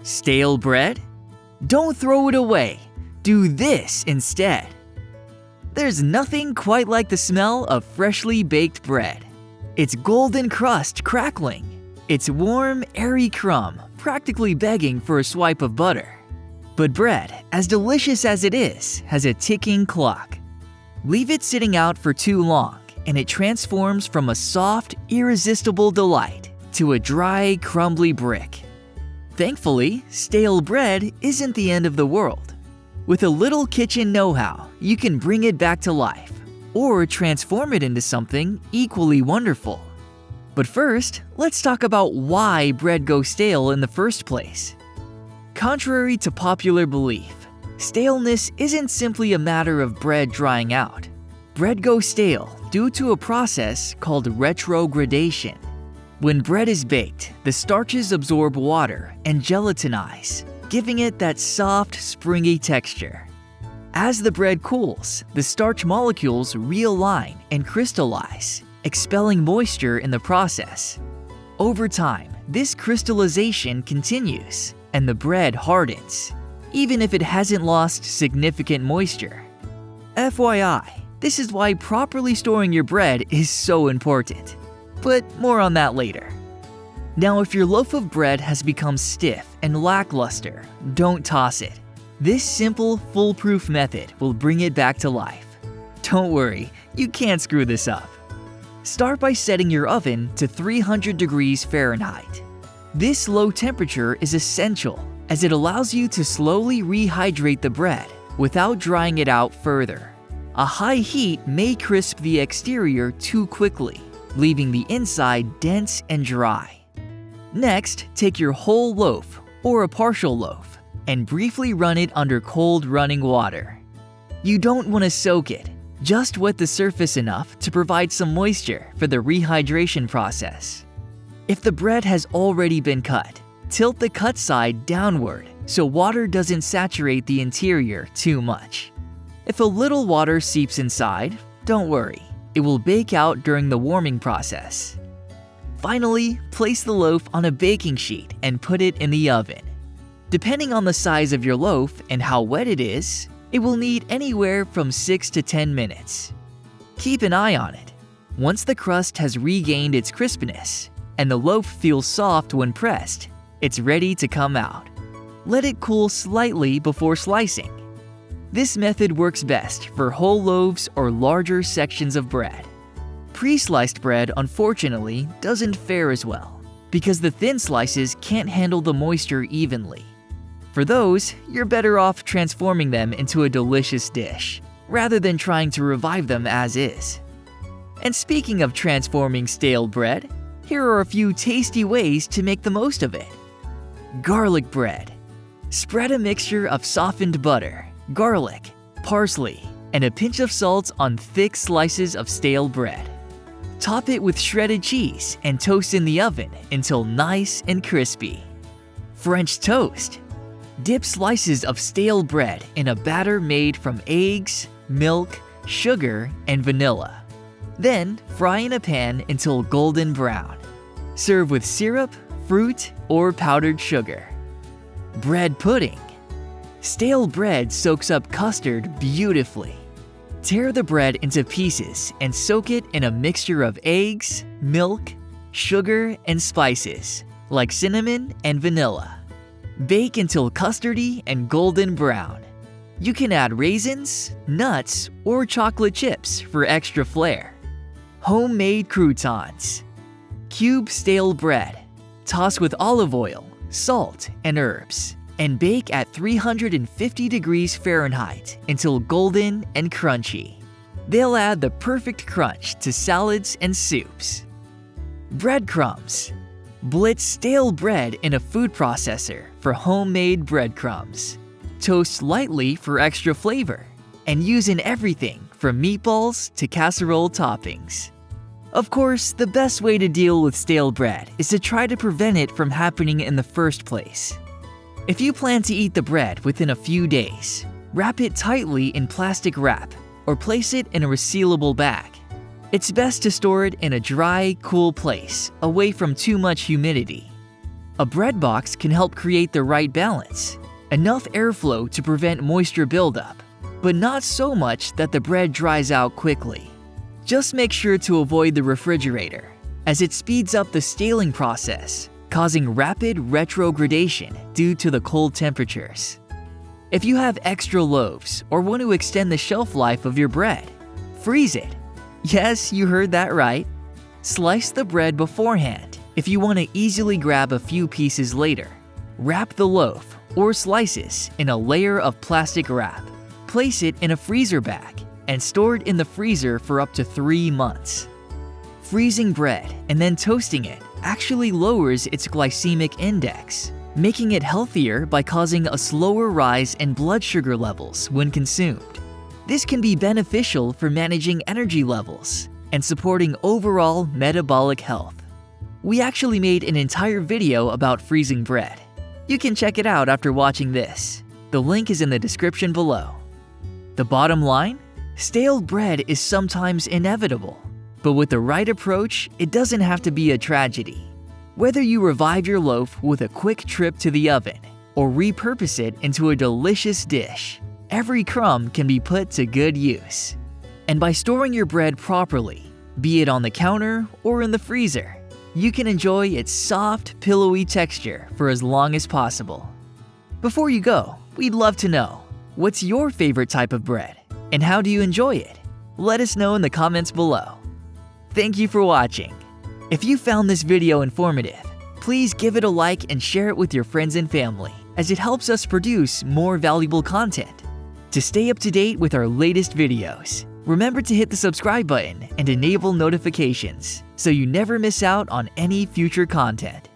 Stale bread? Don't throw it away. Do this instead. There's nothing quite like the smell of freshly baked bread. Its golden crust crackling, its warm, airy crumb practically begging for a swipe of butter. But bread, as delicious as it is, has a ticking clock. Leave it sitting out for too long, and it transforms from a soft, irresistible delight to a dry, crumbly brick. Thankfully, stale bread isn't the end of the world. With a little kitchen know-how, you can bring it back to life, or transform it into something equally wonderful. But first, let's talk about why bread goes stale in the first place. Contrary to popular belief, staleness isn't simply a matter of bread drying out. Bread goes stale due to a process called retrogradation. When bread is baked, the starches absorb water and gelatinize, giving it that soft, springy texture. As the bread cools, the starch molecules realign and crystallize, expelling moisture in the process. Over time, this crystallization continues, and the bread hardens, even if it hasn't lost significant moisture. FYI, this is why properly storing your bread is so important. But more on that later. Now, if your loaf of bread has become stiff and lackluster, don't toss it. This simple, foolproof method will bring it back to life. Don't worry, you can't screw this up. Start by setting your oven to 300 degrees Fahrenheit. This low temperature is essential as it allows you to slowly rehydrate the bread without drying it out further. A high heat may crisp the exterior too quickly, leaving the inside dense and dry. Next, take your whole loaf or a partial loaf and briefly run it under cold running water. You don't want to soak it, just wet the surface enough to provide some moisture for the rehydration process. If the bread has already been cut, tilt the cut side downward so water doesn't saturate the interior too much. If a little water seeps inside, don't worry, it will bake out during the warming process. Finally, place the loaf on a baking sheet and put it in the oven. Depending on the size of your loaf and how wet it is, it will need anywhere from 6 to 10 minutes. Keep an eye on it. Once the crust has regained its crispness and the loaf feels soft when pressed, it's ready to come out. Let it cool slightly before slicing. This method works best for whole loaves or larger sections of bread. Pre-sliced bread, unfortunately, doesn't fare as well because the thin slices can't handle the moisture evenly. For those, you're better off transforming them into a delicious dish, rather than trying to revive them as is. And speaking of transforming stale bread, here are a few tasty ways to make the most of it. Garlic bread. Spread a mixture of softened butter, garlic, parsley, and a pinch of salt on thick slices of stale bread. Top it with shredded cheese and toast in the oven until nice and crispy. French toast. Dip slices of stale bread in a batter made from eggs, milk, sugar, and vanilla. Then fry in a pan until golden brown. Serve with syrup, fruit, or powdered sugar. Bread pudding. Stale bread soaks up custard beautifully. Tear the bread into pieces and soak it in a mixture of eggs, milk, sugar, and spices, like cinnamon and vanilla. Bake until custardy and golden brown. You can add raisins, nuts, or chocolate chips for extra flair. Homemade croutons. Cube stale bread. Toss with olive oil, salt, and herbs, and bake at 350 degrees Fahrenheit until golden and crunchy. They'll add the perfect crunch to salads and soups. Breadcrumbs. Blitz stale bread in a food processor for homemade breadcrumbs. Toast lightly for extra flavor, and use in everything from meatballs to casserole toppings. Of course, the best way to deal with stale bread is to try to prevent it from happening in the first place. If you plan to eat the bread within a few days, wrap it tightly in plastic wrap or place it in a resealable bag. It's best to store it in a dry, cool place, away from too much humidity. A bread box can help create the right balance, enough airflow to prevent moisture buildup, but not so much that the bread dries out quickly. Just make sure to avoid the refrigerator, as it speeds up the staling process, causing rapid retrogradation due to the cold temperatures. If you have extra loaves or want to extend the shelf life of your bread, freeze it. Yes, you heard that right. Slice the bread beforehand if you want to easily grab a few pieces later. Wrap the loaf or slices in a layer of plastic wrap. Place it in a freezer bag and store it in the freezer for up to 3 months. Freezing bread and then toasting it actually lowers its glycemic index, making it healthier by causing a slower rise in blood sugar levels when consumed. This can be beneficial for managing energy levels and supporting overall metabolic health. We actually made an entire video about freezing bread. You can check it out after watching this. The link is in the description below. The bottom line? Stale bread is sometimes inevitable, but with the right approach, it doesn't have to be a tragedy. Whether you revive your loaf with a quick trip to the oven or repurpose it into a delicious dish, every crumb can be put to good use. And by storing your bread properly, be it on the counter or in the freezer, you can enjoy its soft, pillowy texture for as long as possible. Before you go, we'd love to know, what's your favorite type of bread and how do you enjoy it? Let us know in the comments below. Thank you for watching. If you found this video informative, please give it a like and share it with your friends and family, as it helps us produce more valuable content. To stay up to date with our latest videos, remember to hit the subscribe button and enable notifications so you never miss out on any future content.